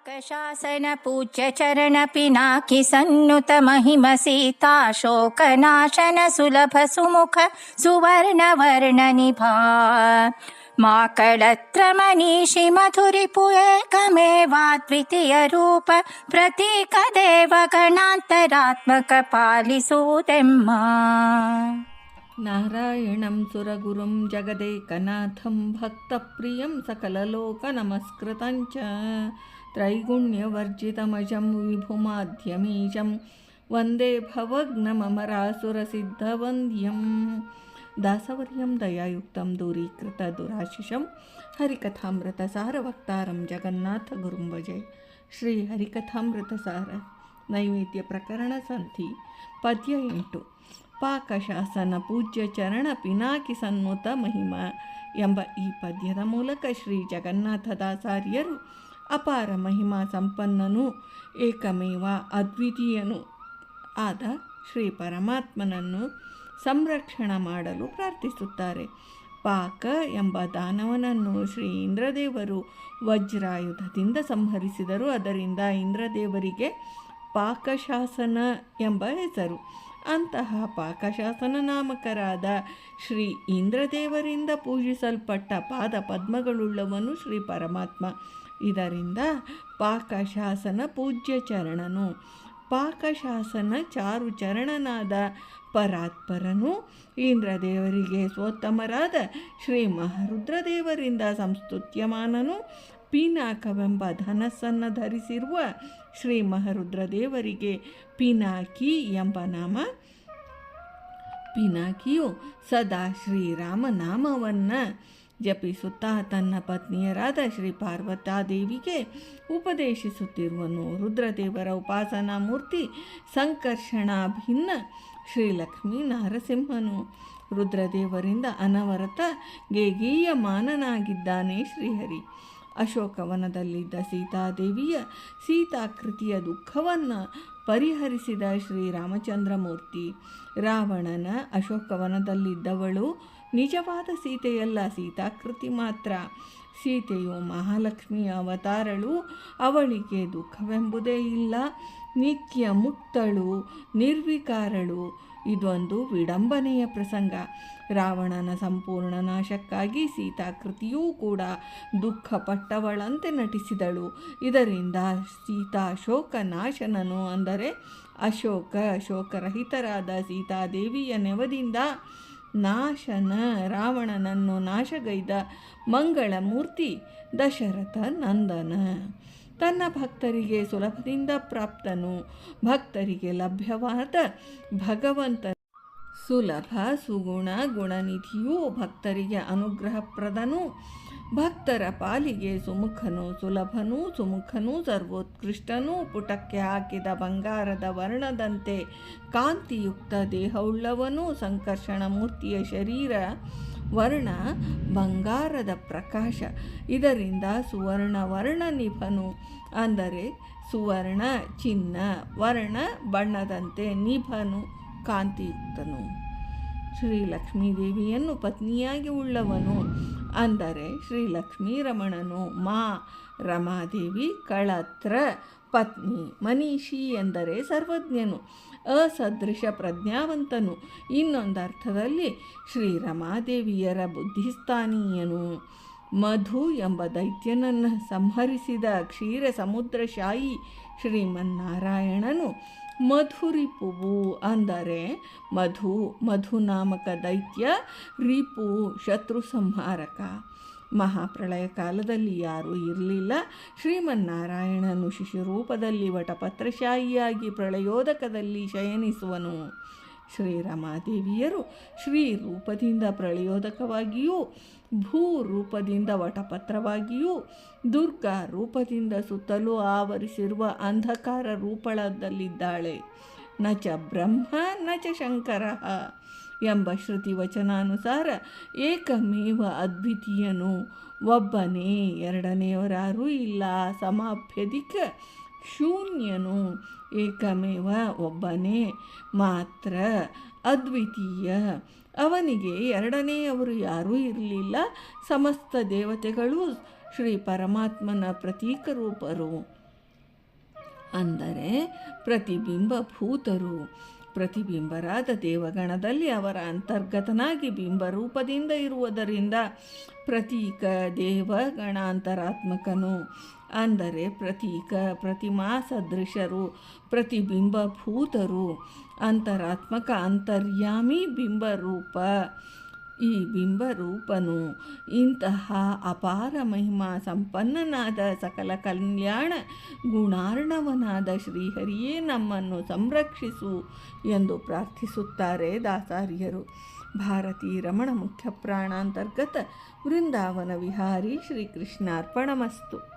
शासन पूज्य चरण पिनाकि सन्नुत महिम सीता शोकनाशन सुलभ सुमुख सुवर्ण वर्ण निभा माकळत्र मनीषि मधुरिपु एकमेवाद्वितीय रूप प्रतीक देव गणान्तरात्मक पालिसुदेम्म ನಾರಾಯಣಂ ಸುರಗುರುಂ ಜಗದೇಕನಾಥಂ ಭಕ್ತಪ್ರಿಯಂ ಸಕಲಲೋಕನಮಸ್ಕೃತಂಚ ತ್ರೈಗುಣ್ಯವರ್ಜಿತಮಜಂ ವಿಭುಮಾಧ್ಯಮೀಶಂ ವಂದೇ ಭವಗ್ನಮರಾಸುರಸಿದ್ಧವಂದ್ಯಂ ದಾಸವರ್ಯಂ ದಯಾಯುಕ್ತಂ ದೂರೀಕೃತ ದುರಾಶಿಷಂ ಹರಿಕಥಾಮೃತಸಾರವಕ್ತಾರಂ ಜಗನ್ನಾಥಗುರುಂ ಭಜೆ. ಶ್ರೀ ಹರಿಕಥಾಮೃತಸಾರ ನೈವೇದ್ಯ ಪ್ರಕರಣ ಸಂಧಿ ಪದ್ಯ 8. ಪಾಕಶಾಸನ ಪೂಜ್ಯ ಚರಣ ಪಿನಾಕಿ ಸನ್ನುತ ಮಹಿಮ ಎಂಬ ಈ ಪದ್ಯದ ಮೂಲಕ ಶ್ರೀ ಜಗನ್ನಾಥದಾಸಾರ್ಯರು ಅಪಾರ ಮಹಿಮಾ ಸಂಪನ್ನನೂ ಏಕಮೇವ ಅದ್ವಿತೀಯನೂ ಆದ ಶ್ರೀ ಪರಮಾತ್ಮನನ್ನು ಸಂರಕ್ಷಣ ಮಾಡಲು ಪ್ರಾರ್ಥಿಸುತ್ತಾರೆ. ಪಾಕ ಎಂಬ ದಾನವನನ್ನು ಶ್ರೀ ಇಂದ್ರದೇವರು ವಜ್ರಾಯುಧದಿಂದ ಸಂಹರಿಸಿದರು. ಅದರಿಂದ ಇಂದ್ರದೇವರಿಗೆ ಪಾಕಶಾಸನ ಎಂಬ ಹೆಸರು. ಅಂತಹ ಪಾಕಶಾಸನ ನಾಮಕರಾದ ಶ್ರೀ ಇಂದ್ರದೇವರಿಂದ ಪೂಜಿಸಲ್ಪಟ್ಟ ಪಾದ ಪದ್ಮಗಳುಳ್ಳವನು ಶ್ರೀ ಪರಮಾತ್ಮ. ಇದರಿಂದ ಪಾಕಶಾಸನ ಪೂಜ್ಯ ಚರಣನು. ಪಾಕಶಾಸನ ಚಾರು ಚರಣನಾದ ಪರಾತ್ಪರನು ಇಂದ್ರದೇವರಿಗೆ ಸ್ವೋತ್ತಮರಾದ ಶ್ರೀ ಮಹಾರುದ್ರದೇವರಿಂದ ಸಂಸ್ತುತ್ಯಮಾನನು. ಪಿನಾಕವೆಂಬ ಧನಸ್ಸನ್ನು ಧರಿಸಿರುವ ಶ್ರೀ ಮಹಾರುದ್ರದೇವರಿಗೆ ಪಿನಾಕಿ ಎಂಬ ನಾಮ. ಪಿನಾಕಿಯು ಸದಾ ಶ್ರೀರಾಮನಾಮವನ್ನು ಜಪಿಸುತ್ತಾ ತನ್ನ ಪತ್ನಿಯರಾದ ಶ್ರೀ ಪಾರ್ವತಾದೇವಿಗೆ ಉಪದೇಶಿಸುತ್ತಿರುವನು. ರುದ್ರದೇವರ ಉಪಾಸನಾ ಮೂರ್ತಿ ಸಂಕರ್ಷಣಾಭಿನ್ನ ಶ್ರೀಲಕ್ಷ್ಮೀ ನಾರಸಿಂಹನು. ರುದ್ರದೇವರಿಂದ ಅನವರತ ಗೇಗೀಯಮಾನನಾಗಿದ್ದಾನೆ ಶ್ರೀಹರಿ. ಅಶೋಕವನದಲ್ಲಿದ್ದ ಸೀತಾದೇವಿಯ ಸೀತಾಕೃತಿಯ ದುಃಖವನ್ನು ಪರಿಹರಿಸಿದ ಶ್ರೀರಾಮಚಂದ್ರಮೂರ್ತಿ. ರಾವಣನ ಅಶೋಕವನದಲ್ಲಿದ್ದವಳು ನಿಜವಾದ ಸೀತೆಯಲ್ಲ, ಸೀತಾಕೃತಿ ಮಾತ್ರ. ಸೀತೆಯು ಮಹಾಲಕ್ಷ್ಮಿಯ ಅವತಾರಳು. ಅವಳಿಗೆ ದುಃಖವೆಂಬುದೇ ಇಲ್ಲ. ನಿತ್ಯ ಮುಕ್ತಳು, ನಿರ್ವಿಕಾರಳು. ಇದೊಂದು ವಿಡಂಬನೆಯ ಪ್ರಸಂಗ. ರಾವಣನ ಸಂಪೂರ್ಣ ನಾಶಕ್ಕಾಗಿ ಸೀತಾಕೃತಿಯೂ ಕೂಡ ದುಃಖಪಟ್ಟವಳಂತೆ ನಟಿಸಿದಳು. ಇದರಿಂದ ಸೀತಾ ಶೋಕ ನಾಶನನು, ಅಂದರೆ ಶೋಕರಹಿತರಾದ ಸೀತಾದೇವಿಯ ನೆವದಿಂದ ನಾಶನ ರಾವಣನನ್ನು ನಾಶಗೈದ ಮಂಗಳಮೂರ್ತಿ ದಶರಥ ನಂದನ. ತನ್ನ ಭಕ್ತರಿಗೆ ಸುಲಭದಿಂದ ಪ್ರಾಪ್ತನು. ಭಕ್ತರಿಗೆ ಲಭ್ಯವಾದ ಭಗವಂತ ಸುಲಭ ಸುಗುಣ ಗುಣನಿಧಿಯೂ ಭಕ್ತರಿಗೆ ಅನುಗ್ರಹಪ್ರದನು. ಭಕ್ತರ ಪಾಲಿಗೆ ಸುಮುಖನು, ಸುಲಭನೂ ಸುಮುಖನೂ ಸರ್ವೋತ್ಕೃಷ್ಟನೂ. ಪುಟಕ್ಕೆ ಹಾಕಿದ ಬಂಗಾರದ ವರ್ಣದಂತೆ ಕಾಂತಿಯುಕ್ತ ದೇಹವುಳ್ಳವನು. ಸಂಕರ್ಷಣ ಮೂರ್ತಿಯ ಶರೀರ ವರ್ಣ ಬಂಗಾರದ ಪ್ರಕಾಶ. ಇದರಿಂದ ಸುವರ್ಣ ವರ್ಣ ನಿಭನು, ಅಂದರೆ ಸುವರ್ಣ ಚಿನ್ನ ವರ್ಣ ಬಣ್ಣದಂತೆ ನಿಭನು ಕಾಂತಿಯುಕ್ತನು. ಶ್ರೀ ಲಕ್ಷ್ಮೀದೇವಿಯನ್ನು ಪತ್ನಿಯಾಗಿ ಉಳ್ಳವನು, ಅಂದರೆ ಶ್ರೀ ಲಕ್ಷ್ಮೀ ರಮಣನು. ರಮಾದೇವಿ ಕಳತ್ರ ಪತ್ನಿ. ಮನೀಷಿ ಎಂದರೆ ಸರ್ವಜ್ಞನು, ಅಸದೃಶ ಪ್ರಜ್ಞಾವಂತನು. ಇನ್ನೊಂದರ್ಥದಲ್ಲಿ ಶ್ರೀ ರಮಾದೇವಿಯರ ಬುದ್ಧಿಸ್ಥಾನೀಯನು. ಮಧು ಎಂಬ ದೈತ್ಯನನ್ನು ಸಂಹರಿಸಿದ ಕ್ಷೀರ ಸಮುದ್ರಶಾಯಿ ಶ್ರೀಮನ್ನಾರಾಯಣನು ಮಧುರಿಪುವು, ಅಂದರೆ ಮಧು ನಾಮಕ ದೈತ್ಯ, ರಿಪು ಶತ್ರು ಸಂಹಾರಕ. ಮಹಾಪ್ರಳಯ ಕಾಲದಲ್ಲಿ ಯಾರೂ ಇರಲಿಲ್ಲ. ಶ್ರೀಮನ್ನಾರಾಯಣನು ಶಿಶುರೂಪದಲ್ಲಿ ವಟಪತ್ರಶಾಹಿಯಾಗಿ ಪ್ರಳಯೋದಕದಲ್ಲಿ ಶಯನಿಸುವನು. ಶ್ರೀರಮಾದೇವಿಯರು ಶ್ರೀ ರೂಪದಿಂದ ಪ್ರಳಯೋದಕವಾಗಿಯೂ, ಭೂರೂಪದಿಂದ ವಟಪತ್ರವಾಗಿಯೂ, ದುರ್ಗಾ ರೂಪದಿಂದ ಸುತ್ತಲೂ ಆವರಿಸಿರುವ ಅಂಧಕಾರ ರೂಪಳದಲ್ಲಿದ್ದಾಳೆ. ನ ಚ ಬ್ರಹ್ಮ ನ ಚ ಶಂಕರ ಎಂಬ ಶ್ರುತಿ ವಚನಾನುಸಾರ ಏಕಮೇವ ಅದ್ವಿತೀಯನು, ಒಬ್ಬನೇ, ಎರಡನೆಯವರಾರೂ ಇಲ್ಲ. ಸಮಾಭ್ಯಧಿಕ ಶೂನ್ಯನು, ಏಕಮೇವ ಒಬ್ಬನೇ ಮಾತ್ರ, ಅದ್ವಿತೀಯ, ಅವನಿಗೆ ಎರಡನೆಯವರು ಯಾರೂ ಇರಲಿಲ್ಲ. ಸಮಸ್ತ ದೇವತೆಗಳು ಶ್ರೀ ಪರಮಾತ್ಮನ ಪ್ರತೀಕ ರೂಪರು. ಅಂದರೆ ಪ್ರತಿಬಿಂಬಭೂತರು. ಪ್ರತಿಬಿಂಬರಾದ ದೇವಗಣದಲ್ಲಿ ಅವರ ಅಂತರ್ಗತನಾಗಿ ಬಿಂಬರೂಪದಿಂದ ಇರುವುದರಿಂದ ಪ್ರತೀಕ ದೇವಗಣಾಂತರಾತ್ಮಕನು. ಅಂದರೆ ಪ್ರತೀಕ ಪ್ರತಿಮಾ ಸದೃಶರು, ಪ್ರತಿಬಿಂಬಭೂತರು, ಅಂತರಾತ್ಮಕ ಅಂತರ್ಯಾಮಿ ಬಿಂಬರೂಪ. ಈ ಬಿಂಬರೂಪನು ಇಂತಹ ಅಪಾರ ಮಹಿಮಾ ಸಂಪನ್ನನಾದ ಸಕಲ ಕಲ್ಯಾಣ ಗುಣಾರ್ಣವನಾದ ಶ್ರೀಹರಿಯೇ ನಮ್ಮನ್ನು ಸಂರಕ್ಷಿಸು ಎಂದು ಪ್ರಾರ್ಥಿಸುತ್ತಾರೆ ದಾಸಾರ್ಯರು. ಭಾರತೀ ರಮಣ ಮುಖ್ಯ ಪ್ರಾಣಾಂತರ್ಗತ ವೃಂದಾವನ ವಿಹಾರಿ ಶ್ರೀಕೃಷ್ಣಾರ್ಪಣಮಸ್ತು.